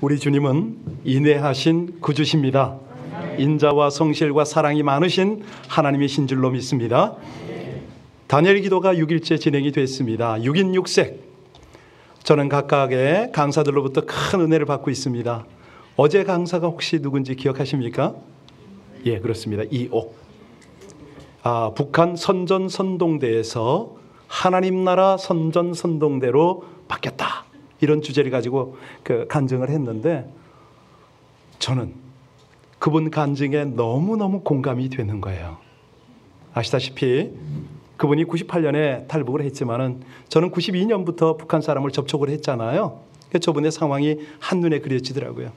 우리 주님은 인애하신 구주십니다. 인자와 성실과 사랑이 많으신 하나님이신 줄로 믿습니다. 다니엘 기도가 6일째 진행이 됐습니다. 6인 6색. 저는 각각의 강사들로부터 큰 은혜를 받고 있습니다. 어제 강사가 혹시 누군지 기억하십니까? 예, 그렇습니다. 이옥. 북한 선전선동대에서 하나님 나라 선전선동대로 바뀌었다. 이런 주제를 가지고 간증을 했는데 저는 그분 간증에 너무너무 공감이 되는 거예요. 아시다시피 그분이 98년에 탈북을 했지만은 저는 92년부터 북한 사람을 접촉을 했잖아요. 저분의 상황이 한눈에 그려지더라고요.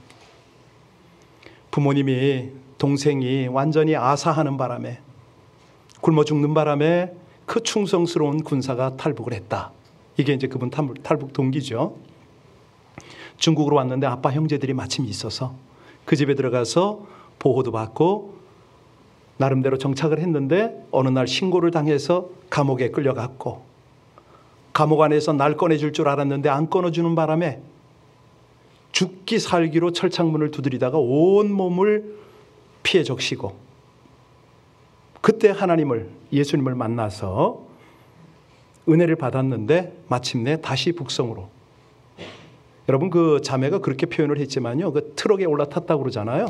부모님이 동생이 완전히 아사하는 바람에 굶어 죽는 바람에 그 충성스러운 군사가 탈북을 했다. 이게 이제 그분 탈북 동기죠. 중국으로 왔는데 아빠 형제들이 마침 있어서 그 집에 들어가서 보호도 받고 나름대로 정착을 했는데 어느 날 신고를 당해서 감옥에 끌려갔고 감옥 안에서 날 꺼내줄 줄 알았는데 안 꺼내주는 바람에 죽기 살기로 철창문을 두드리다가 온몸을 피해 적시고 그때 하나님을 예수님을 만나서 은혜를 받았는데 마침내 다시 북성으로. 여러분 그 자매가 그렇게 표현을 했지만요. 그 트럭에 올라탔다고 그러잖아요.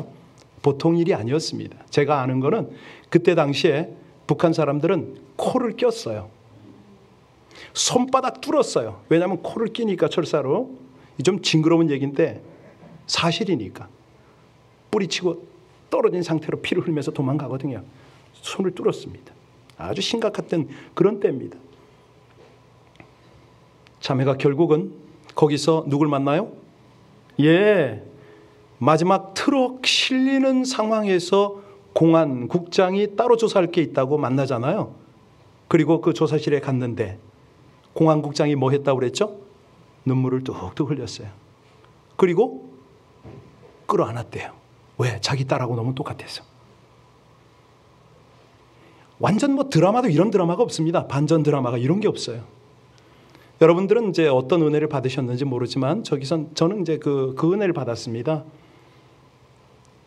보통 일이 아니었습니다. 제가 아는 거는 그때 당시에 북한 사람들은 코를 꼈어요. 손바닥 뚫었어요. 왜냐하면 코를 끼니까 철사로. 좀 징그러운 얘기인데 사실이니까. 뿌리치고 떨어진 상태로 피를 흘리면서 도망가거든요. 손을 뚫었습니다. 아주 심각했던 그런 때입니다. 자매가 결국은 거기서 누굴 만나요? 예, 마지막 트럭 실리는 상황에서 공안 국장이 따로 조사할 게 있다고 만나잖아요. 그리고 그 조사실에 갔는데 공안 국장이 뭐 했다고 그랬죠? 눈물을 뚝뚝 흘렸어요. 그리고 끌어안았대요. 왜? 자기 딸하고 너무 똑같아서. 완전 뭐 드라마도 이런 드라마가 없습니다. 반전 드라마가 이런 게 없어요. 여러분들은 이제 어떤 은혜를 받으셨는지 모르지만 저는 이제 그 은혜를 받았습니다.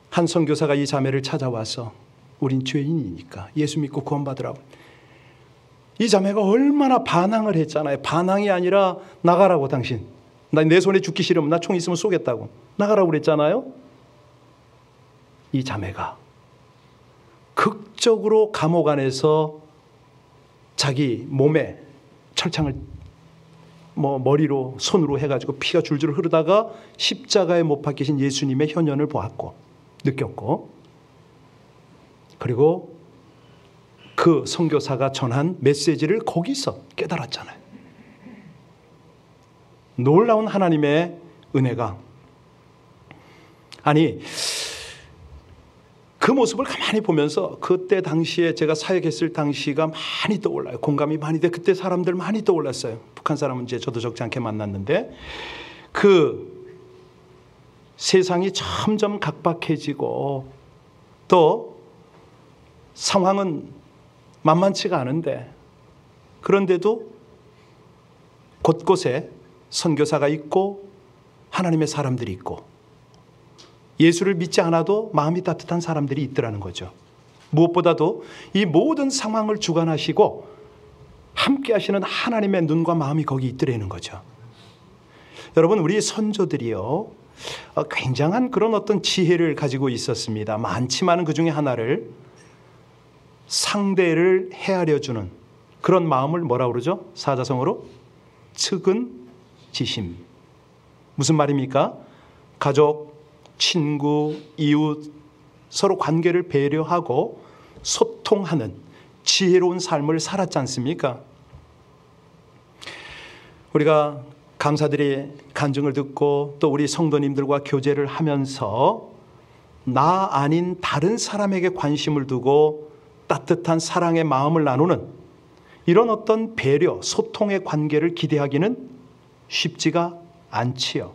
한 선교사가 이 자매를 찾아와서 우린 죄인이니까 예수 믿고 구원받으라고. 이 자매가 얼마나 반항을 했잖아요. 반항이 아니라 나가라고 당신. 내 손에 죽기 싫으면 나 총 있으면 쏘겠다고. 나가라고 그랬잖아요. 이 자매가 극적으로 감옥 안에서 자기 몸에 철창을 머리로 손으로 해가지고 피가 줄줄 흐르다가 십자가에 못 박히신 예수님의 현현을 보았고 느꼈고 그리고 그 선교사가 전한 메시지를 거기서 깨달았잖아요. 놀라운 하나님의 은혜가 아니 그 모습을 가만히 보면서 그때 당시에 제가 사역했을 당시가 많이 떠올라요. 공감이 많이 돼. 그때 사람들 많이 떠올랐어요. 북한 사람은 이제 저도 적지 않게 만났는데 그 세상이 점점 각박해지고 또 상황은 만만치가 않은데 그런데도 곳곳에 선교사가 있고 하나님의 사람들이 있고 예수를 믿지 않아도 마음이 따뜻한 사람들이 있더라는 거죠. 무엇보다도 이 모든 상황을 주관하시고 함께 하시는 하나님의 눈과 마음이 거기 있더라는 거죠. 여러분 우리 선조들이요 굉장한 그런 어떤 지혜를 가지고 있었습니다. 많지만 그 중에 하나를 상대를 헤아려주는 그런 마음을 뭐라고 그러죠? 사자성어로 측은지심. 무슨 말입니까? 가족, 친구, 이웃 서로 관계를 배려하고 소통하는 지혜로운 삶을 살았지 않습니까? 우리가 강사들이 간증을 듣고 또 우리 성도님들과 교제를 하면서 나 아닌 다른 사람에게 관심을 두고 따뜻한 사랑의 마음을 나누는 이런 어떤 배려, 소통의 관계를 기대하기는 쉽지가 않지요.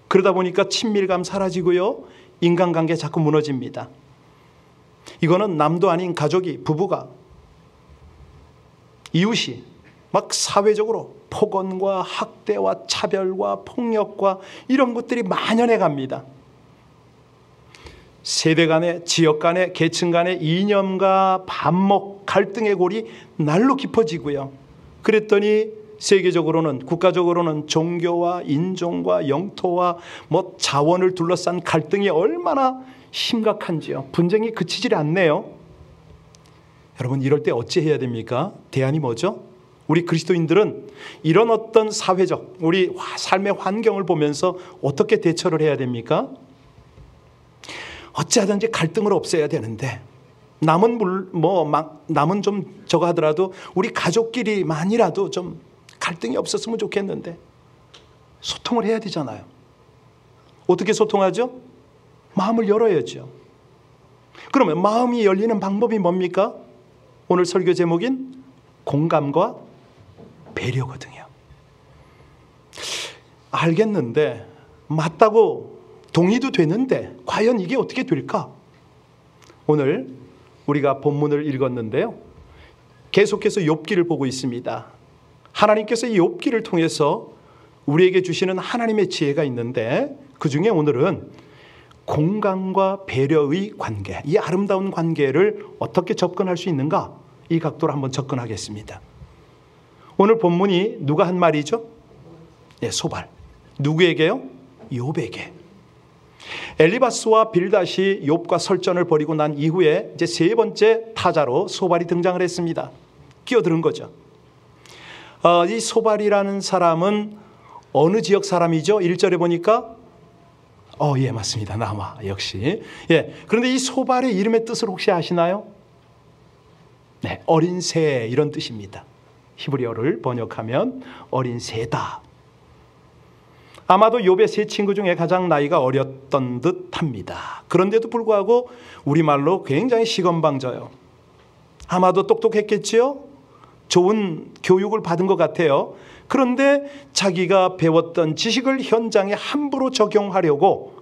그러다 보니까 친밀감 사라지고요. 인간관계 자꾸 무너집니다. 이거는 남도 아닌 가족이 부부가 이웃이 막 사회적으로 폭언과 학대와 차별과 폭력과 이런 것들이 만연해 갑니다. 세대 간의, 지역 간의, 계층 간의 이념과 반목, 갈등의 골이 날로 깊어지고요. 그랬더니 세계적으로는, 국가적으로는 종교와 인종과 영토와 자원을 둘러싼 갈등이 얼마나 심각한지요. 분쟁이 그치질 않네요. 여러분, 이럴 때 어찌해야 됩니까? 대안이 뭐죠? 우리 그리스도인들은 이런 어떤 사회적, 우리 삶의 환경을 보면서 어떻게 대처를 해야 됩니까? 어찌하든지 갈등을 없애야 되는데, 남은 남은 좀 저거 하더라도 우리 가족끼리만이라도 좀 갈등이 없었으면 좋겠는데 소통을 해야 되잖아요. 어떻게 소통하죠? 마음을 열어야죠. 그러면 마음이 열리는 방법이 뭡니까? 오늘 설교 제목인 공감과 배려거든요. 알겠는데, 맞다고 동의도 되는데 과연 이게 어떻게 될까? 오늘 우리가 본문을 읽었는데요, 계속해서 욥기를 보고 있습니다. 하나님께서 이 욥기를 통해서 우리에게 주시는 하나님의 지혜가 있는데, 그 중에 오늘은 공감과 배려의 관계, 이 아름다운 관계를 어떻게 접근할 수 있는가, 이 각도로 한번 접근하겠습니다. 오늘 본문이 누가 한 말이죠? 네, 소발. 누구에게요? 욥에게. 엘리바스와 빌닷이 욥과 설전을 벌이고 난 이후에 이제 세 번째 타자로 소발이 등장을 했습니다. 끼어드는 거죠. 이 소발이라는 사람은 어느 지역 사람이죠? 1절에 보니까 예, 맞습니다. 남아, 역시. 예. 그런데 이 소발의 이름의 뜻을 혹시 아시나요? 네, 어린 새, 이런 뜻입니다. 히브리어를 번역하면 어린 새다. 아마도 욥의 세 친구 중에 가장 나이가 어렸던 듯합니다. 그런데도 불구하고 우리말로 굉장히 시건방져요. 아마도 똑똑했겠지요? 좋은 교육을 받은 것 같아요. 그런데 자기가 배웠던 지식을 현장에 함부로 적용하려고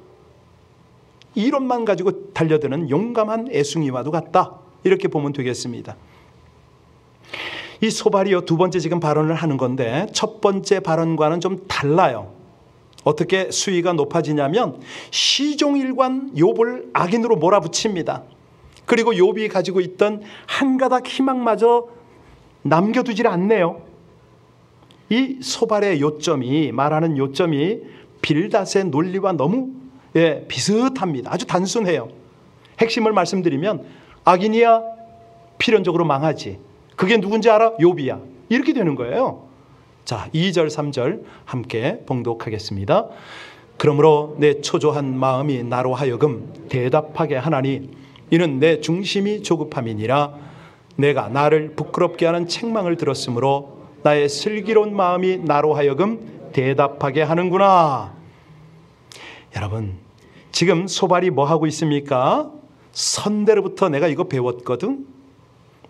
이론만 가지고 달려드는 용감한 애숭이와도 같다, 이렇게 보면 되겠습니다. 이 소발이요, 두 번째 지금 발언을 하는 건데 첫 번째 발언과는 좀 달라요. 어떻게 수위가 높아지냐면 시종일관 욥을 악인으로 몰아붙입니다. 그리고 욥이 가지고 있던 한 가닥 희망마저 남겨두질 않네요. 이 소발의 요점이, 말하는 요점이 빌닷의 논리와 너무 비슷합니다. 아주 단순해요. 핵심을 말씀드리면 악인이야 필연적으로 망하지. 그게 누군지 알아? 욥이야. 이렇게 되는 거예요. 자, 2절 3절 함께 봉독하겠습니다. 그러므로 내 초조한 마음이 나로 하여금 대답하게 하나니 이는 내 중심이 조급함이니라. 내가 나를 부끄럽게 하는 책망을 들었으므로 나의 슬기로운 마음이 나로 하여금 대답하게 하는구나. 여러분, 지금 소발이 뭐 하고 있습니까? 선대로부터 내가 이거 배웠거든.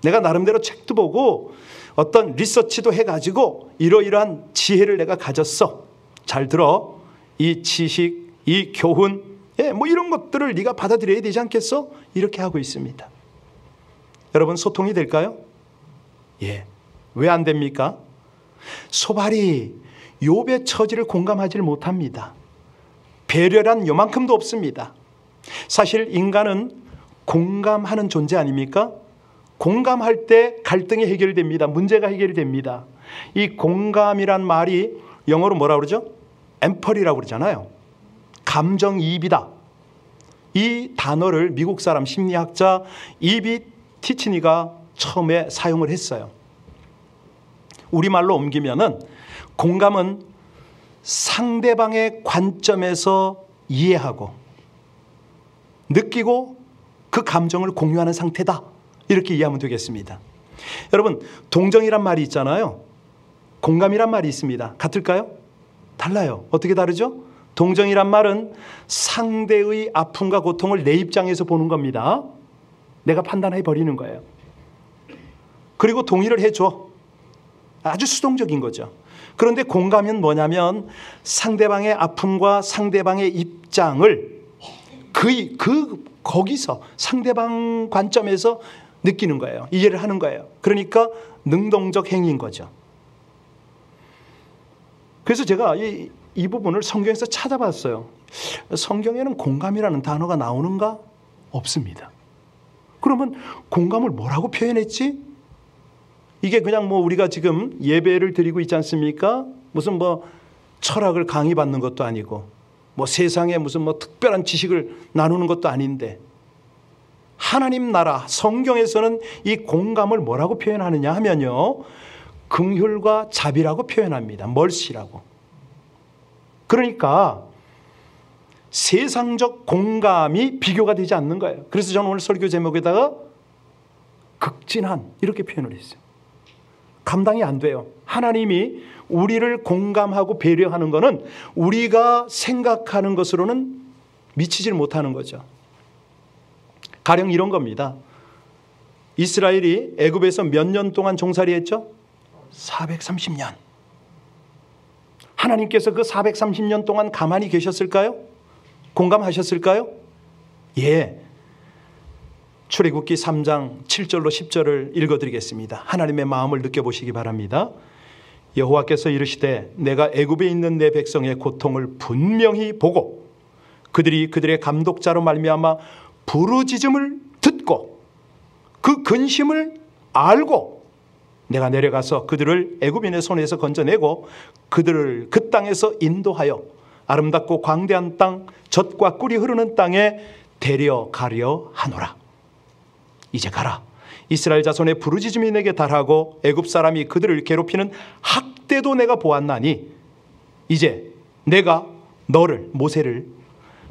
내가 나름대로 책도 보고 어떤 리서치도 해가지고 이러이러한 지혜를 내가 가졌어. 잘 들어. 이 지식, 이 교훈, 이런 것들을 네가 받아들여야 되지 않겠어? 이렇게 하고 있습니다. 여러분, 소통이 될까요? 예. 왜 안 됩니까? 소발이 욥의 처지를 공감하지 못합니다. 배려란 요만큼도 없습니다. 사실 인간은 공감하는 존재 아닙니까? 공감할 때 갈등이 해결됩니다. 문제가 해결이 됩니다. 이 공감이란 말이 영어로 뭐라고 그러죠? 엠퍼리라고 그러잖아요. 감정이입이다. 이 단어를 미국 사람 심리학자 이비 티치니가 처음에 사용을 했어요. 우리말로 옮기면은 공감은 상대방의 관점에서 이해하고 느끼고 그 감정을 공유하는 상태다, 이렇게 이해하면 되겠습니다. 여러분, 동정이란 말이 있잖아요. 공감이란 말이 있습니다. 같을까요? 달라요. 어떻게 다르죠? 동정이란 말은 상대의 아픔과 고통을 내 입장에서 보는 겁니다. 내가 판단해 버리는 거예요. 그리고 동의를 해줘. 아주 수동적인 거죠. 그런데 공감은 뭐냐면 상대방의 아픔과 상대방의 입장을 거기서 상대방 관점에서 느끼는 거예요. 이해를 하는 거예요. 그러니까 능동적 행위인 거죠. 그래서 제가 이 부분을 성경에서 찾아봤어요. 성경에는 공감이라는 단어가 나오는가? 없습니다. 그러면 공감을 뭐라고 표현했지? 이게 그냥 뭐 우리가 지금 예배를 드리고 있지 않습니까? 무슨 뭐 철학을 강의받는 것도 아니고 뭐 세상에 무슨 뭐 특별한 지식을 나누는 것도 아닌데, 하나님 나라 성경에서는 이 공감을 뭐라고 표현하느냐 하면요, 긍휼과 자비라고 표현합니다. 멀시라고. 그러니까 세상적 공감이 비교가 되지 않는 거예요. 그래서 저는 오늘 설교 제목에다가 극진한 이렇게 표현을 했어요. 감당이 안 돼요. 하나님이 우리를 공감하고 배려하는 것은 우리가 생각하는 것으로는 미치질 못하는 거죠. 가령 이런 겁니다. 이스라엘이 애굽에서 몇 년 동안 종살이 했죠? 430년. 하나님께서 그 430년 동안 가만히 계셨을까요? 공감하셨을까요? 예. 출애굽기 3장 7절로 10절을 읽어드리겠습니다. 하나님의 마음을 느껴보시기 바랍니다. 여호와께서 이르시되 내가 애굽에 있는 내 백성의 고통을 분명히 보고 그들이 그들의 감독자로 말미암아 부르짖음을 듣고 그 근심을 알고 내가 내려가서 그들을 애굽인의 손에서 건져내고 그들을 그 땅에서 인도하여 아름답고 광대한 땅, 젖과 꿀이 흐르는 땅에 데려가려 하노라. 이제 가라. 이스라엘 자손의 부르짖음이 내게 달하고 애굽 사람이 그들을 괴롭히는 학대도 내가 보았나니 이제 내가 너를, 모세를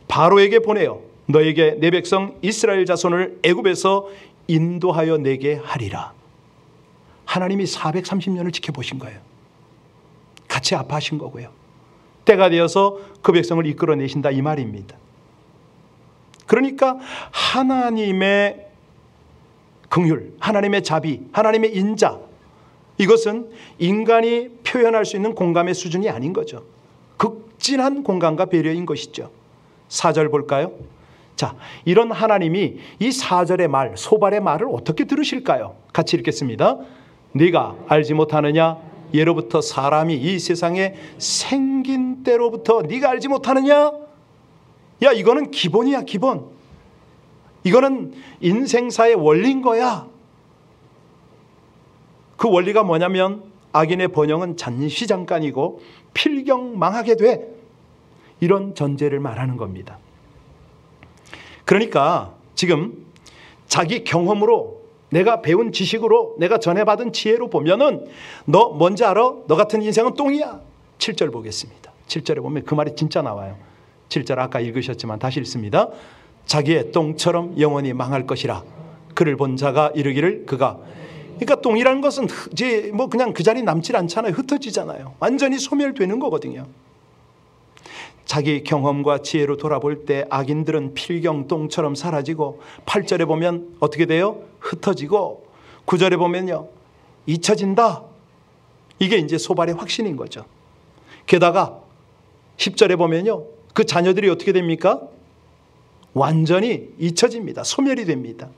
바로에게 보내어 너에게 내 백성 이스라엘 자손을 애굽에서 인도하여 내게 하리라. 하나님이 430년을 지켜보신 거예요. 같이 아파하신 거고요. 때가 되어서 그 백성을 이끌어내신다 이 말입니다. 그러니까 하나님의 긍휼, 하나님의 자비, 하나님의 인자, 이것은 인간이 표현할 수 있는 공감의 수준이 아닌 거죠. 극진한 공감과 배려인 것이죠. 4절 볼까요? 자, 이런 하나님이 이 4절의 말, 소발의 말을 어떻게 들으실까요? 같이 읽겠습니다. 네가 알지 못하느냐? 예로부터 사람이 이 세상에 생긴 때로부터 네가 알지 못하느냐? 야, 이거는 기본이야, 기본. 이거는 인생사의 원리인 거야. 그 원리가 뭐냐면 악인의 번영은 잔시장간이고 필경망하게 돼. 이런 전제를 말하는 겁니다. 그러니까 지금 자기 경험으로 내가 배운 지식으로 내가 전해받은 지혜로 보면은 너 뭔지 알아? 너 같은 인생은 똥이야. 7절 보겠습니다. 7절에 보면 그 말이 진짜 나와요. 7절 아까 읽으셨지만 다시 읽습니다. 자기의 똥처럼 영원히 망할 것이라. 그를 본 자가 이르기를 그가. 그러니까 똥이라는 것은 이제 뭐 그냥 그 자리 남질 않잖아요. 흩어지잖아요. 완전히 소멸되는 거거든요. 자기 경험과 지혜로 돌아볼 때 악인들은 필경 똥처럼 사라지고 8절에 보면 어떻게 돼요? 흩어지고 9절에 보면요 잊혀진다. 이게 이제 소발의 확신인 거죠. 게다가 10절에 보면요 그 자녀들이 어떻게 됩니까? 완전히 잊혀집니다. 소멸이 됩니다.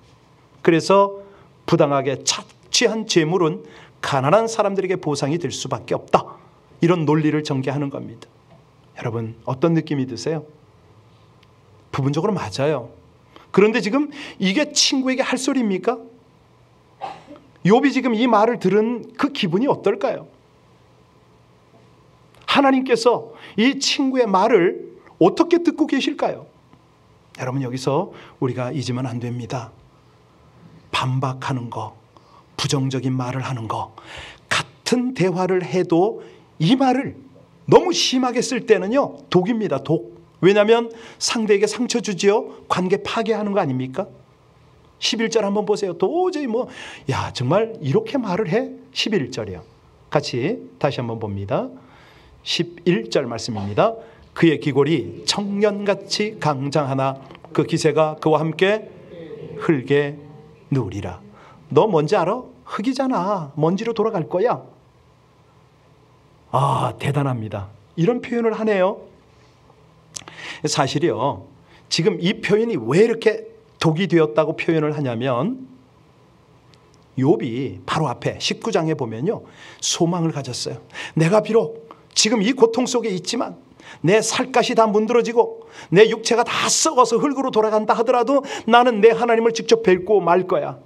그래서 부당하게 착취한 재물은 가난한 사람들에게 보상이 될 수밖에 없다. 이런 논리를 전개하는 겁니다. 여러분 어떤 느낌이 드세요? 부분적으로 맞아요. 그런데 지금 이게 친구에게 할 소리입니까? 욥이 지금 이 말을 들은 그 기분이 어떨까요? 하나님께서 이 친구의 말을 어떻게 듣고 계실까요? 여러분 여기서 우리가 잊으면 안 됩니다. 반박하는 거, 부정적인 말을 하는 거, 같은 대화를 해도 이 말을 너무 심하게 쓸 때는요 독입니다. 독. 왜냐하면 상대에게 상처 주지요. 관계 파괴하는 거 아닙니까? 11절 한번 보세요. 도저히 야 정말 이렇게 말을 해? 11절이요. 같이 다시 한번 봅니다. 11절 말씀입니다. 그의 기골이 청년같이 강장하나 그 기세가 그와 함께 흙에 누우리라. 너 뭔지 알아? 흙이잖아. 먼지로 돌아갈 거야. 아 대단합니다. 이런 표현을 하네요. 사실이요 지금 이 표현이 왜 이렇게 독이 되었다고 표현을 하냐면 욥이 바로 앞에 19장에 보면요 소망을 가졌어요. 내가 비록 지금 이 고통 속에 있지만 내 살갗이 다 문드러지고 내 육체가 다 썩어서 흙으로 돌아간다 하더라도 나는 내 하나님을 직접 뵙고 말 거야.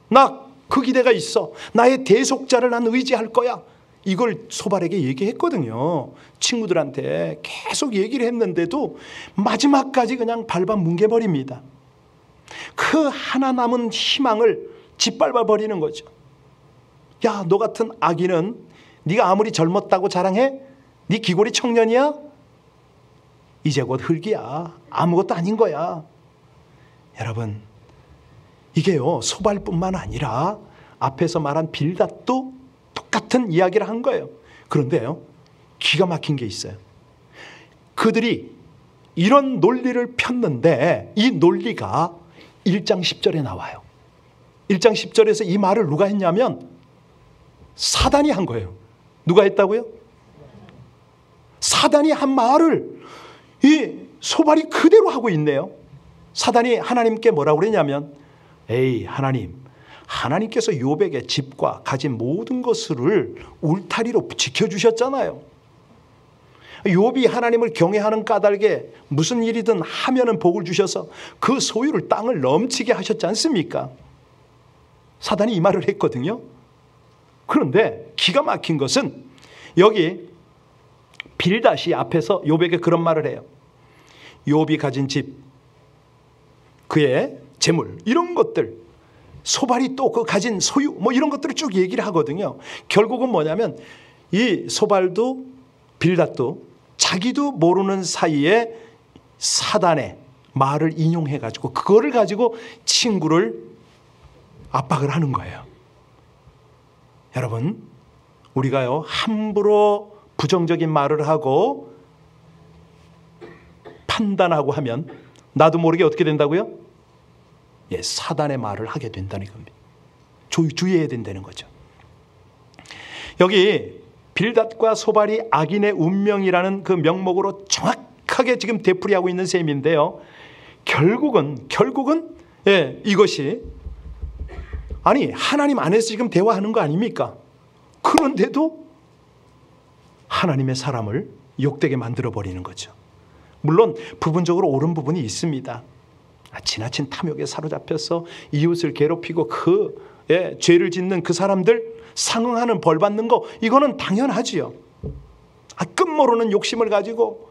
나 그 기대가 있어. 나의 대속자를 난 의지할 거야. 이걸 소발에게 얘기했거든요. 친구들한테 계속 얘기를 했는데도 마지막까지 그냥 밟아 뭉개버립니다. 그 하나 남은 희망을 짓밟아 버리는 거죠. 야, 너 같은 아기는 네가 아무리 젊었다고 자랑해? 네 기골이 청년이야? 이제 곧 흙이야. 아무것도 아닌 거야. 여러분, 이게요, 소발뿐만 아니라 앞에서 말한 빌닷도 똑같은 이야기를 한 거예요. 그런데요, 기가 막힌 게 있어요. 그들이 이런 논리를 폈는데 이 논리가 1장 10절에 나와요. 1장 10절에서 이 말을 누가 했냐면 사단이 한 거예요. 누가 했다고요? 사단이 한 말을 이 소발이 그대로 하고 있네요. 사단이 하나님께 뭐라고 그랬냐면, 에이 하나님께서 욥에게 집과 가진 모든 것을 울타리로 지켜주셨잖아요. 욥이 하나님을 경외하는 까닭에 무슨 일이든 하면은 복을 주셔서 그 소유를 땅을 넘치게 하셨지 않습니까? 사단이 이 말을 했거든요. 그런데 기가 막힌 것은 여기 빌닷이 앞에서 욥에게 그런 말을 해요. 욥이 가진 집, 그의 재물, 이런 것들, 소발이 또 그 가진 소유, 뭐 이런 것들을 쭉 얘기를 하거든요. 결국은 뭐냐면 이 소발도 빌닷도 자기도 모르는 사이에 사단의 말을 인용해가지고 그거를 가지고 친구를 압박을 하는 거예요. 여러분, 우리가요 함부로 부정적인 말을 하고 판단하고 하면 나도 모르게 어떻게 된다고요? 예, 사단의 말을 하게 된다는 겁니다. 주의해야 된다는 거죠. 여기 빌닷과 소발이 악인의 운명이라는 그 명목으로 정확하게 지금 되풀이하고 있는 셈인데요. 결국은 예, 이것이 아니 하나님 안에서 지금 대화하는 거 아닙니까? 그런데도 하나님의 사람을 욕되게 만들어버리는 거죠. 물론 부분적으로 옳은 부분이 있습니다. 지나친 탐욕에 사로잡혀서 이웃을 괴롭히고 죄를 짓는 그 사람들 상응하는 벌 받는 거, 이거는 당연하지요. 끝모르는 욕심을 가지고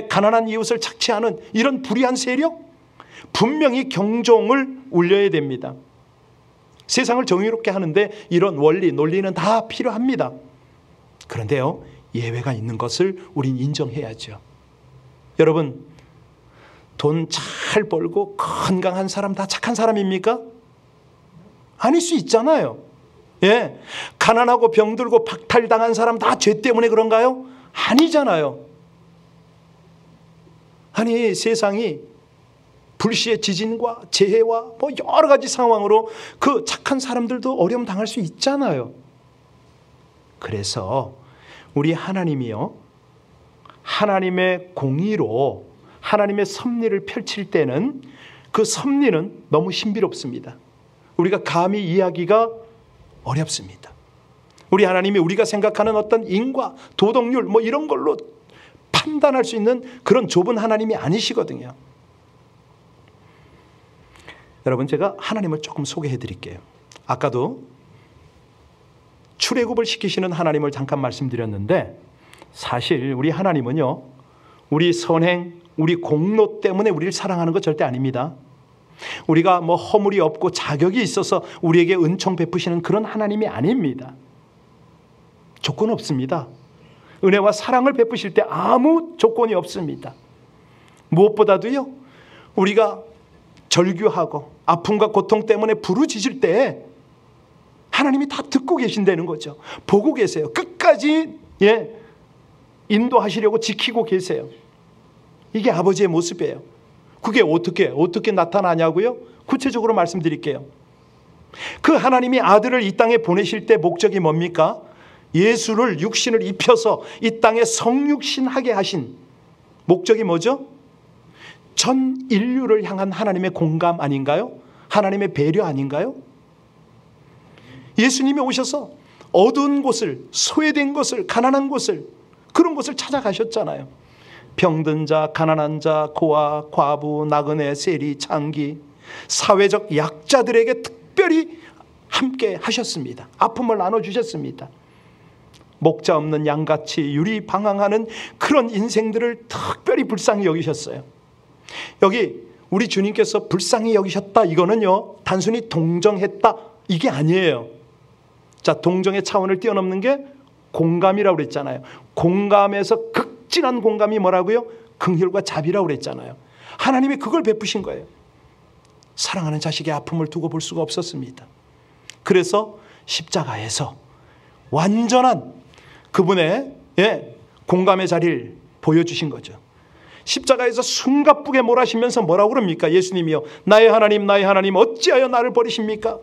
가난한 이웃을 착취하는 이런 불의한 세력, 분명히 경종을 울려야 됩니다. 세상을 정의롭게 하는데 이런 원리, 논리는 다 필요합니다. 그런데요, 예외가 있는 것을 우린 인정해야죠. 여러분, 돈 잘 벌고 건강한 사람 다 착한 사람입니까? 아닐 수 있잖아요. 예, 가난하고 병들고 박탈당한 사람 다 죄 때문에 그런가요? 아니잖아요. 아니, 세상이 불시의 지진과 재해와 뭐 여러 가지 상황으로 그 착한 사람들도 어려움 당할 수 있잖아요. 그래서 우리 하나님이요, 하나님의 공의로 하나님의 섭리를 펼칠 때는 그 섭리는 너무 신비롭습니다. 우리가 감히 이해하기가 어렵습니다. 우리 하나님이 우리가 생각하는 어떤 인과 도덕률 뭐 이런 걸로 판단할 수 있는 그런 좁은 하나님이 아니시거든요. 여러분, 제가 하나님을 조금 소개해 드릴게요. 아까도 출애굽을 시키시는 하나님을 잠깐 말씀드렸는데, 사실 우리 하나님은요, 우리 선행, 우리 공로 때문에 우리를 사랑하는 것 절대 아닙니다. 우리가 뭐 허물이 없고 자격이 있어서 우리에게 은총 베푸시는 그런 하나님이 아닙니다. 조건 없습니다. 은혜와 사랑을 베푸실 때 아무 조건이 없습니다. 무엇보다도요, 우리가 절규하고 아픔과 고통 때문에 부르짖을 때 하나님이 다 듣고 계신다는 거죠. 보고 계세요. 끝까지 인도하시려고 지키고 계세요. 이게 아버지의 모습이에요. 그게 어떻게 나타나냐고요? 구체적으로 말씀드릴게요. 그 하나님이 아들을 이 땅에 보내실 때 목적이 뭡니까? 예수를 육신을 입혀서 이 땅에 성육신하게 하신 목적이 뭐죠? 전 인류를 향한 하나님의 공감 아닌가요? 하나님의 배려 아닌가요? 예수님이 오셔서 어두운 곳을, 소외된 곳을, 가난한 곳을, 그런 곳을 찾아가셨잖아요. 병든 자, 가난한 자, 고아, 과부, 나그네, 세리, 창기, 사회적 약자들에게 특별히 함께 하셨습니다. 아픔을 나눠주셨습니다. 목자 없는 양같이 유리방황하는 그런 인생들을 특별히 불쌍히 여기셨어요. 여기 우리 주님께서 불쌍히 여기셨다, 이거는요 단순히 동정했다 이게 아니에요. 자, 동정의 차원을 뛰어넘는 게 공감이라고 그랬잖아요. 공감에서 극진한 공감이 뭐라고요? 긍휼과 자비라고 그랬잖아요. 하나님이 그걸 베푸신 거예요. 사랑하는 자식의 아픔을 두고 볼 수가 없었습니다. 그래서 십자가에서 완전한 그분의 공감의 자리를 보여주신 거죠. 십자가에서 숨가쁘게 몰아시면서 뭐라고 그럽니까? 예수님이요, 나의 하나님 어찌하여 나를 버리십니까?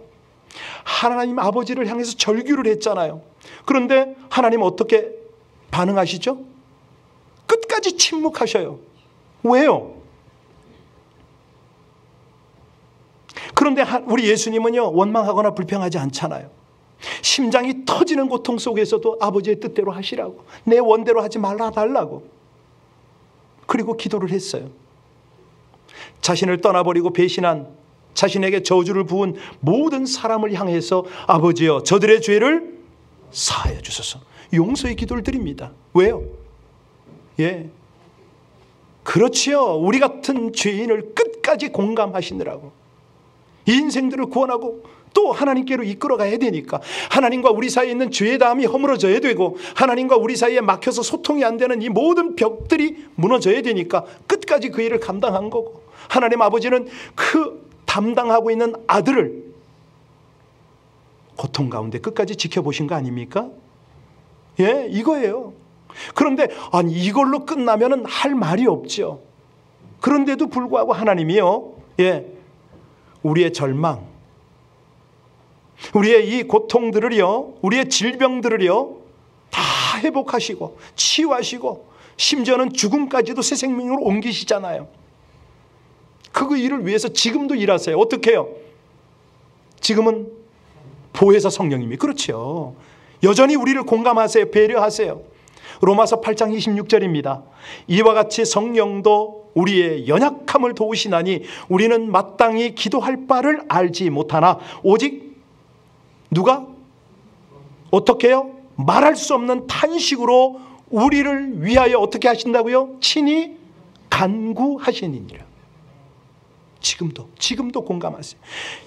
하나님 아버지를 향해서 절규를 했잖아요. 그런데 하나님 어떻게 반응하시죠? 끝까지 침묵하셔요. 왜요? 그런데 우리 예수님은요 원망하거나 불평하지 않잖아요. 심장이 터지는 고통 속에서도 아버지의 뜻대로 하시라고, 내 원대로 하지 말라 달라고, 그리고 기도를 했어요. 자신을 떠나버리고 배신한, 자신에게 저주를 부은 모든 사람을 향해서 아버지여 저들의 죄를 사하여 주소서, 용서의 기도를 드립니다. 왜요? 그렇지요. 우리 같은 죄인을 끝까지 공감하시느라고, 인생들을 구원하고 또 하나님께로 이끌어가야 되니까, 하나님과 우리 사이에 있는 죄의 담이 허물어져야 되고, 하나님과 우리 사이에 막혀서 소통이 안 되는 이 모든 벽들이 무너져야 되니까 끝까지 그 일을 감당한 거고, 하나님 아버지는 그 담당하고 있는 아들을 고통 가운데 끝까지 지켜보신 거 아닙니까? 이거예요. 그런데 아니 이걸로 끝나면은 할 말이 없죠. 그런데도 불구하고 하나님이요, 우리의 절망, 우리의 이 고통들을요, 우리의 질병들을요 다 회복하시고 치유하시고 심지어는 죽음까지도 새 생명으로 옮기시잖아요. 그 일을 위해서 지금도 일하세요. 어떻게 해요? 지금은 보혜사 성령님이, 그렇죠, 여전히 우리를 공감하세요. 배려하세요. 로마서 8장 26절입니다. 이와 같이 성령도 우리의 연약함을 도우시나니 우리는 마땅히 기도할 바를 알지 못하나 오직 누가 어떻게 해요? 말할 수 없는 탄식으로 우리를 위하여 어떻게 하신다고요? 친히 간구하시니라. 지금도 공감하세요.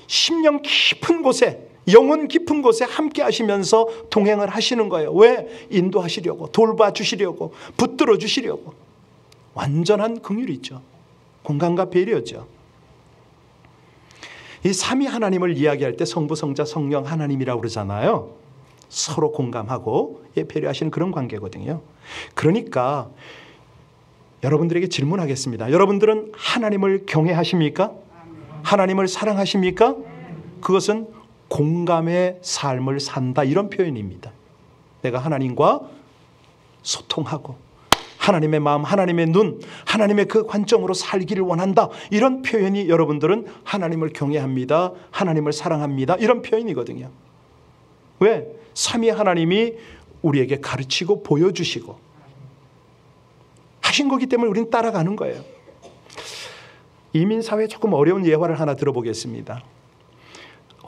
심령 깊은 곳에, 영혼 깊은 곳에 함께 하시면서 동행을 하시는 거예요. 왜? 인도하시려고, 돌봐주시려고, 붙들어 주시려고. 완전한 긍휼이죠. 공감과 배려죠. 이 삼위 하나님을 이야기할 때 성부, 성자, 성령 하나님이라고 그러잖아요. 서로 공감하고 배려하시는 그런 관계거든요. 그러니까 여러분들에게 질문하겠습니다. 여러분들은 하나님을 경외하십니까? 하나님을 사랑하십니까? 그것은 공감의 삶을 산다, 이런 표현입니다. 내가 하나님과 소통하고 하나님의 마음, 하나님의 눈, 하나님의 그 관점으로 살기를 원한다, 이런 표현이 여러분들은 하나님을 경외합니다, 하나님을 사랑합니다, 이런 표현이거든요. 왜? 삼위 하나님이 우리에게 가르치고 보여주시고 하신 거기 때문에 우리는 따라가는 거예요. 이민사회에 조금 어려운 예화를 하나 들어보겠습니다.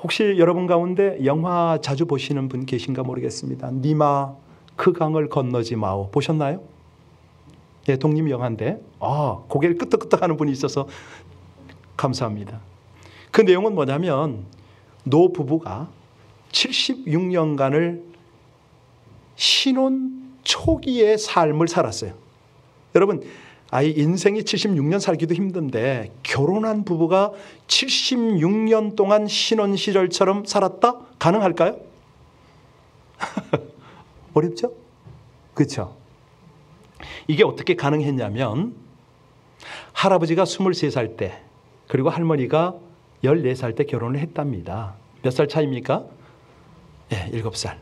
혹시 여러분 가운데 영화 자주 보시는 분 계신가 모르겠습니다. 니마 그 강을 건너지 마오, 보셨나요? 독립 영화인데 고개를 끄덕끄덕하는 분이 있어서 감사합니다. 그 내용은 뭐냐면 노 부부가 76년간을 신혼 초기의 삶을 살았어요. 여러분, 인생이 76년 살기도 힘든데 결혼한 부부가 76년 동안 신혼 시절처럼 살았다? 가능할까요? 어렵죠? 그렇죠? 이게 어떻게 가능했냐면 할아버지가 23살 때, 그리고 할머니가 14살 때 결혼을 했답니다. 몇 살 차이입니까? 7살.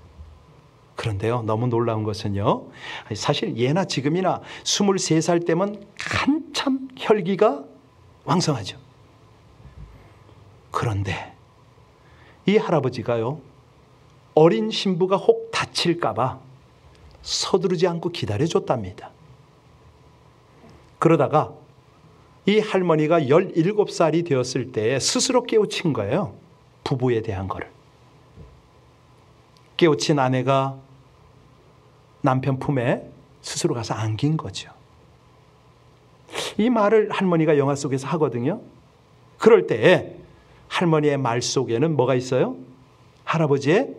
그런데요, 너무 놀라운 것은요, 사실 예나 지금이나 23살 때면 한참 혈기가 왕성하죠. 그런데 이 할아버지가요, 어린 신부가 혹 다칠까 봐 서두르지 않고 기다려줬답니다. 그러다가 이 할머니가 17살이 되었을 때 스스로 깨우친 거예요. 부부에 대한 거를. 깨우친 아내가 남편 품에 스스로 가서 안긴 거죠. 이 말을 할머니가 영화 속에서 하거든요. 그럴 때 할머니의 말 속에는 뭐가 있어요? 할아버지의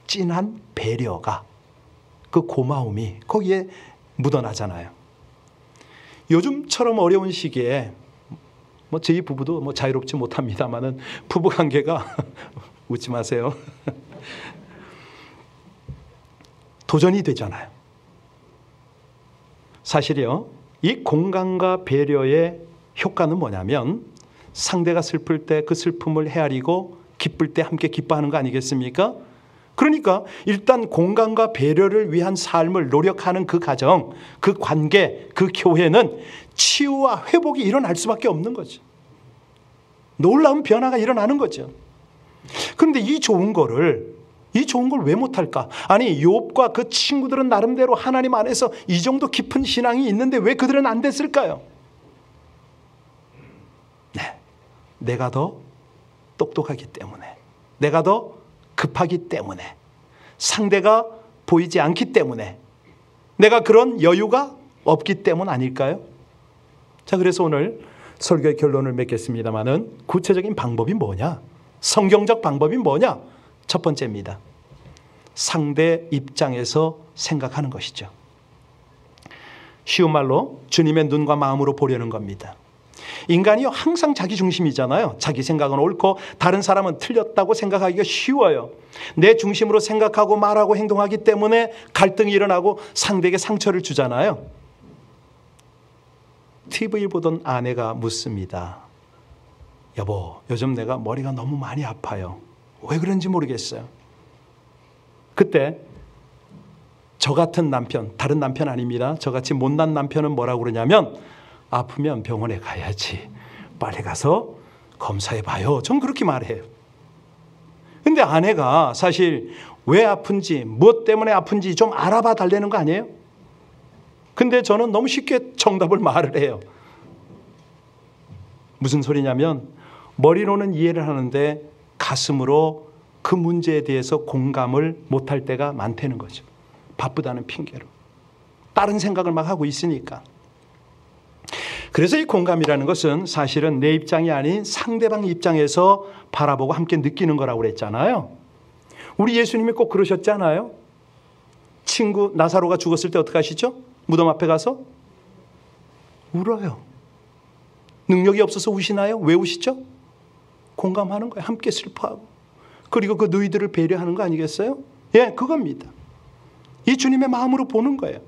진한 배려가, 그 고마움이 거기에 묻어나잖아요. 요즘처럼 어려운 시기에 저희 부부도 자유롭지 못합니다만은 부부 관계가 웃지 마세요. 도전이 되잖아요. 사실이요, 이 공감과 배려의 효과는 뭐냐면 상대가 슬플 때 그 슬픔을 헤아리고 기쁠 때 함께 기뻐하는 거 아니겠습니까? 그러니까 일단 공감과 배려를 위한 삶을 노력하는 그 가정, 그 관계, 그 교회는 치유와 회복이 일어날 수밖에 없는 거죠. 놀라운 변화가 일어나는 거죠. 그런데 이 좋은 걸 왜 못할까? 아니, 욥과 그 친구들은 나름대로 하나님 안에서 이 정도 깊은 신앙이 있는데 왜 그들은 안 됐을까요? 네, 내가 더 똑똑하기 때문에, 내가 더 급하기 때문에, 상대가 보이지 않기 때문에, 내가 그런 여유가 없기 때문 아닐까요? 자, 그래서 오늘 설교의 결론을 맺겠습니다마는 구체적인 방법이 뭐냐? 성경적 방법이 뭐냐? 첫 번째입니다. 상대 입장에서 생각하는 것이죠. 쉬운 말로 주님의 눈과 마음으로 보려는 겁니다. 인간이요, 항상 자기 중심이잖아요. 자기 생각은 옳고 다른 사람은 틀렸다고 생각하기가 쉬워요. 내 중심으로 생각하고 말하고 행동하기 때문에 갈등이 일어나고 상대에게 상처를 주잖아요. TV를 보던 아내가 묻습니다. 여보, 요즘 내가 머리가 너무 많이 아파요. 왜 그런지 모르겠어요. 그때 저 같은 남편, 다른 남편 아닙니다. 저같이 못난 남편은 뭐라고 그러냐면, 아프면 병원에 가야지. 빨리 가서 검사해봐요. 전 그렇게 말해요. 근데 아내가 사실 왜 아픈지, 무엇 때문에 아픈지 좀 알아봐 달라는 거 아니에요? 근데 저는 너무 쉽게 정답을 말을 해요. 무슨 소리냐면, 머리로는 이해를 하는데 가슴으로 그 문제에 대해서 공감을 못할 때가 많다는 거죠. 바쁘다는 핑계로. 다른 생각을 막 하고 있으니까. 그래서 이 공감이라는 것은 사실은 내 입장이 아닌 상대방 입장에서 바라보고 함께 느끼는 거라고 그랬잖아요. 우리 예수님이 꼭 그러셨잖아요. 친구 나사로가 죽었을 때 어떻게 하시죠? 무덤 앞에 가서 울어요. 능력이 없어서 우시나요? 왜 우시죠? 공감하는 거예요. 함께 슬퍼하고. 그리고 그 누이들을 배려하는 거 아니겠어요? 예, 그겁니다. 이 주님의 마음으로 보는 거예요.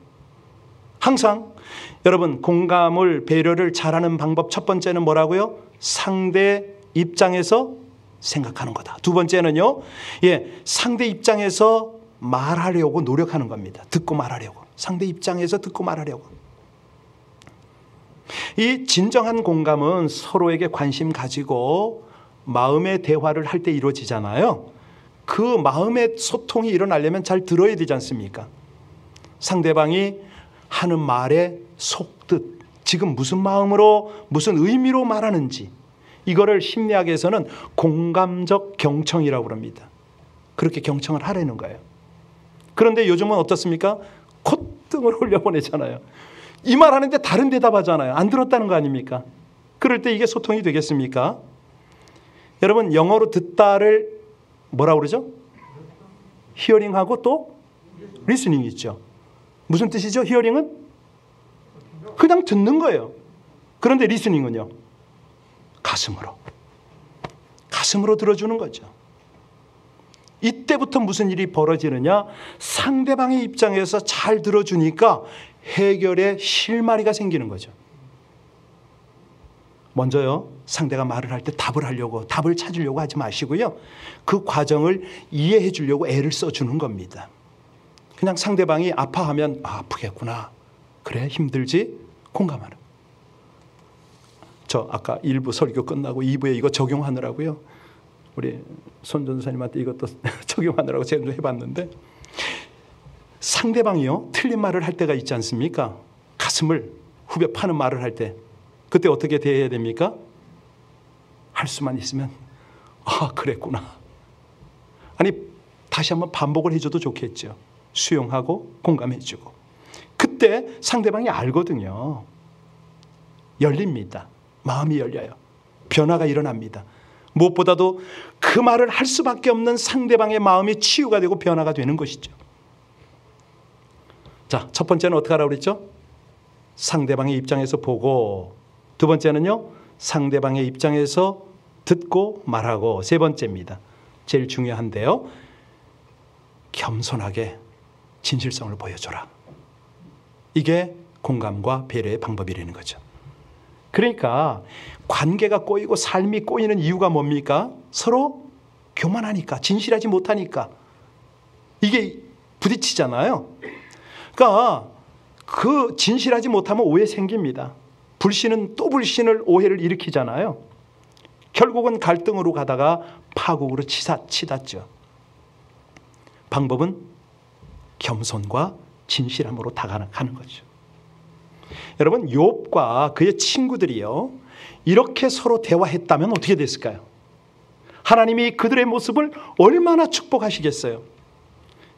항상 여러분, 공감을, 배려를 잘하는 방법 첫 번째는 뭐라고요? 상대 입장에서 생각하는 거다. 두 번째는요, 상대 입장에서 말하려고 노력하는 겁니다. 듣고 말하려고. 상대 입장에서 듣고 말하려고. 이 진정한 공감은 서로에게 관심 가지고 마음의 대화를 할 때 이루어지잖아요. 그 마음의 소통이 일어나려면 잘 들어야 되지 않습니까? 상대방이 하는 말의 속뜻, 지금 무슨 마음으로, 무슨 의미로 말하는지, 이거를 심리학에서는 공감적 경청이라고 합니다. 그렇게 경청을 하라는 거예요. 그런데 요즘은 어떻습니까? 콧등을 흘려보내잖아요. 이 말 하는데 다른 대답 하잖아요. 안 들었다는 거 아닙니까? 그럴 때 이게 소통이 되겠습니까? 여러분, 영어로 듣다를 뭐라고 그러죠? 히어링하고 또 리스닝이 있죠. 무슨 뜻이죠? 히어링은 그냥 듣는 거예요. 그런데 리스닝은요? 가슴으로 들어주는 거죠. 이때부터 무슨 일이 벌어지느냐? 상대방의 입장에서 잘 들어주니까 해결의 실마리가 생기는 거죠. 먼저요, 상대가 말을 할 때 답을 찾으려고 하지 마시고요. 그 과정을 이해해 주려고 애를 써주는 겁니다. 그냥 상대방이 아파하면, 아프겠구나. 그래, 힘들지? 공감하는. 저 아까 1부 설교 끝나고 2부에 이거 적용하느라고요. 우리 손 전사님한테 이것도 적용하느라고 제가 좀 해봤는데, 상대방이요, 틀린 말을 할 때가 있지 않습니까? 가슴을 후벼 파는 말을 할 때 그때 어떻게 대해야 됩니까? 할 수만 있으면 아, 그랬구나. 아니, 다시 한번 반복을 해줘도 좋겠죠. 수용하고 공감해주고. 그때 상대방이 알거든요. 열립니다. 마음이 열려요. 변화가 일어납니다. 무엇보다도 그 말을 할 수밖에 없는 상대방의 마음이 치유가 되고 변화가 되는 것이죠. 자, 첫 번째는 어떻게 하라고 그랬죠? 상대방의 입장에서 보고, 두 번째는요, 상대방의 입장에서 듣고 말하고, 세 번째입니다. 제일 중요한데요, 겸손하게 진실성을 보여줘라. 이게 공감과 배려의 방법이라는 거죠. 그러니까 관계가 꼬이고 삶이 꼬이는 이유가 뭡니까? 서로 교만하니까, 진실하지 못하니까. 이게 부딪히잖아요. 그러니까 그 진실하지 못하면 오해 생깁니다. 불신은 또 불신을, 오해를 일으키잖아요. 결국은 갈등으로 가다가 파국으로 치닫죠. 방법은 겸손과 진실함으로 다가가는 거죠. 여러분, 욥과 그의 친구들이요, 이렇게 서로 대화했다면 어떻게 됐을까요? 하나님이 그들의 모습을 얼마나 축복하시겠어요?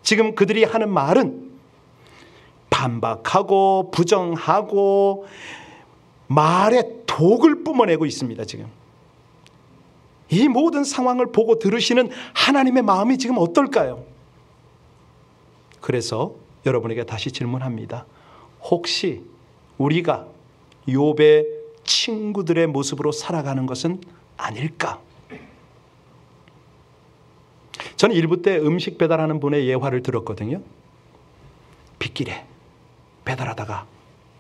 지금 그들이 하는 말은 반박하고 부정하고 말에 독을 뿜어내고 있습니다. 지금 이 모든 상황을 보고 들으시는 하나님의 마음이 지금 어떨까요? 그래서 여러분에게 다시 질문합니다. 혹시 우리가 욥의 친구들의 모습으로 살아가는 것은 아닐까? 저는 일부 때 음식 배달하는 분의 예화를 들었거든요. 빗길에 배달하다가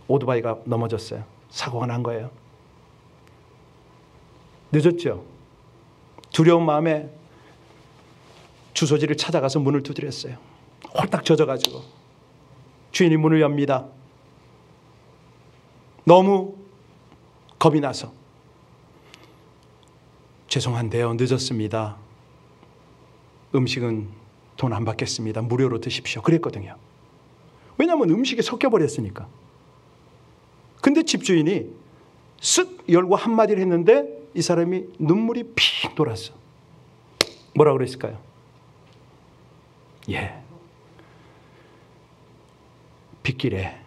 오토바이가 넘어졌어요. 사고가 난 거예요. 늦었죠. 두려운 마음에 주소지를 찾아가서 문을 두드렸어요. 홀딱 젖어가지고 주인이 문을 엽니다. 너무 겁이 나서 죄송한데요, 늦었습니다. 음식은 돈 안 받겠습니다. 무료로 드십시오. 그랬거든요. 왜냐하면 음식이 섞여버렸으니까. 근데 집주인이 쓱 열고 한마디를 했는데 이 사람이 눈물이 픽 돌았어. 뭐라고 그랬을까요? 예, 빗길에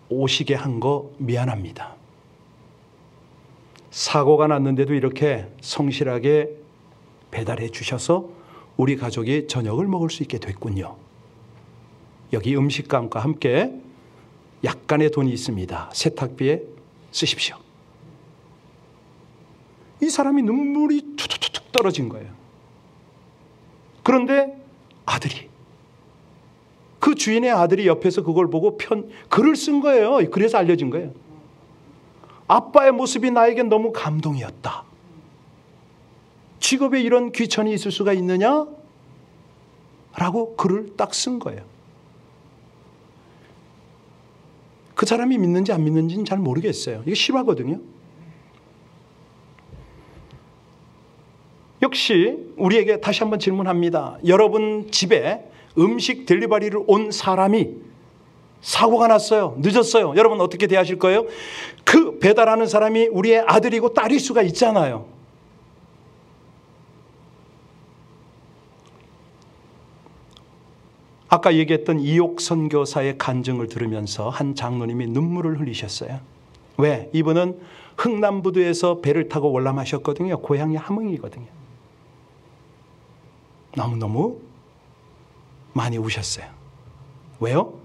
오시게 한 거 미안합니다. 사고가 났는데도 이렇게 성실하게 배달해 주셔서 우리 가족이 저녁을 먹을 수 있게 됐군요. 여기 음식값과 함께 약간의 돈이 있습니다. 세탁비에 쓰십시오. 이 사람이 눈물이 툭툭툭 떨어진 거예요. 그런데 아들이, 그 주인의 아들이 옆에서 그걸 보고 글을 쓴 거예요. 그래서 알려진 거예요. 아빠의 모습이 나에겐 너무 감동이었다. 직업에 이런 귀천이 있을 수가 있느냐? 라고 글을 딱 쓴 거예요. 그 사람이 믿는지 안 믿는지는 잘 모르겠어요. 이게 실화거든요. 역시 우리에게 다시 한번 질문합니다. 여러분 집에 음식 델리버리를 온 사람이 사고가 났어요. 늦었어요. 여러분 어떻게 대하실 거예요? 그 배달하는 사람이 우리의 아들이고 딸일 수가 있잖아요. 아까 얘기했던 이옥 선교사의 간증을 들으면서 한 장로님이 눈물을 흘리셨어요. 왜? 이분은 흥남부두에서 배를 타고 월남하셨거든요. 고향이 함흥이거든요. 너무너무 많이 우셨어요. 왜요?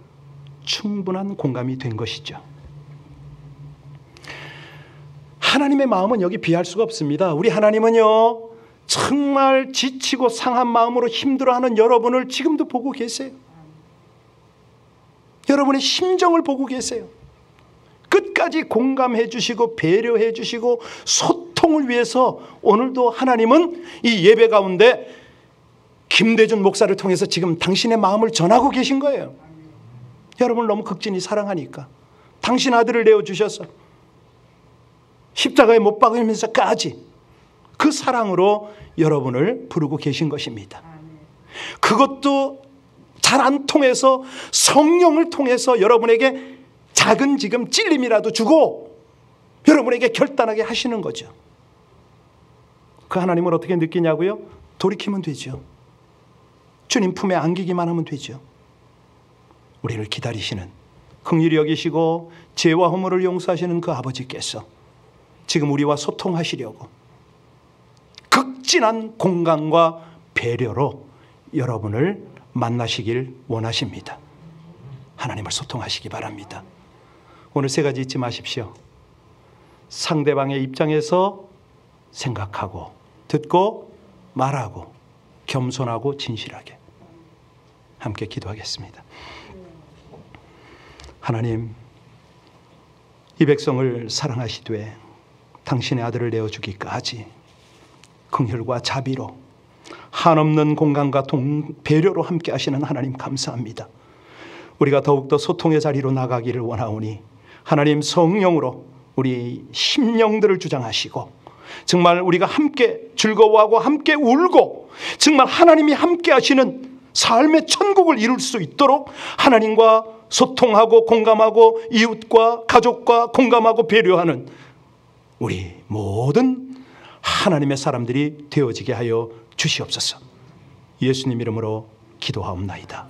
충분한 공감이 된 것이죠. 하나님의 마음은 여기 비할 수가 없습니다. 우리 하나님은요, 정말 지치고 상한 마음으로 힘들어하는 여러분을 지금도 보고 계세요. 여러분의 심정을 보고 계세요. 끝까지 공감해 주시고 배려해 주시고 소통을 위해서 오늘도 하나님은 이 예배 가운데 김대준 목사를 통해서 지금 당신의 마음을 전하고 계신 거예요. 여러분을 너무 극진히 사랑하니까 당신 아들을 내어주셔서 십자가에 못 박으면서까지 그 사랑으로 여러분을 부르고 계신 것입니다. 그것도 잘 안 통해서 성령을 통해서 여러분에게 작은 지금 찔림이라도 주고 여러분에게 결단하게 하시는 거죠. 그 하나님을 어떻게 느끼냐고요? 돌이키면 되죠. 주님 품에 안기기만 하면 되죠. 우리를 기다리시는, 긍휼히 여기시고 죄와 허물을 용서하시는 그 아버지께서 지금 우리와 소통하시려고 극진한 공감과 배려로 여러분을 만나시길 원하십니다. 하나님을 소통하시기 바랍니다. 오늘 세 가지 잊지 마십시오. 상대방의 입장에서 생각하고 듣고 말하고 겸손하고 진실하게. 함께 기도하겠습니다. 하나님, 이 백성을 사랑하시되 당신의 아들을 내어주기까지 긍휼과 자비로 한없는 공감과 배려로 함께 하시는 하나님 감사합니다. 우리가 더욱더 소통의 자리로 나가기를 원하오니 하나님 성령으로 우리 심령들을 주장하시고 정말 우리가 함께 즐거워하고 함께 울고 정말 하나님이 함께 하시는 삶의 천국을 이룰 수 있도록 하나님과 소통하고 공감하고 이웃과 가족과 공감하고 배려하는 우리 모든 하나님의 사람들이 되어지게 하여 주시옵소서. 예수님 이름으로 기도하옵나이다.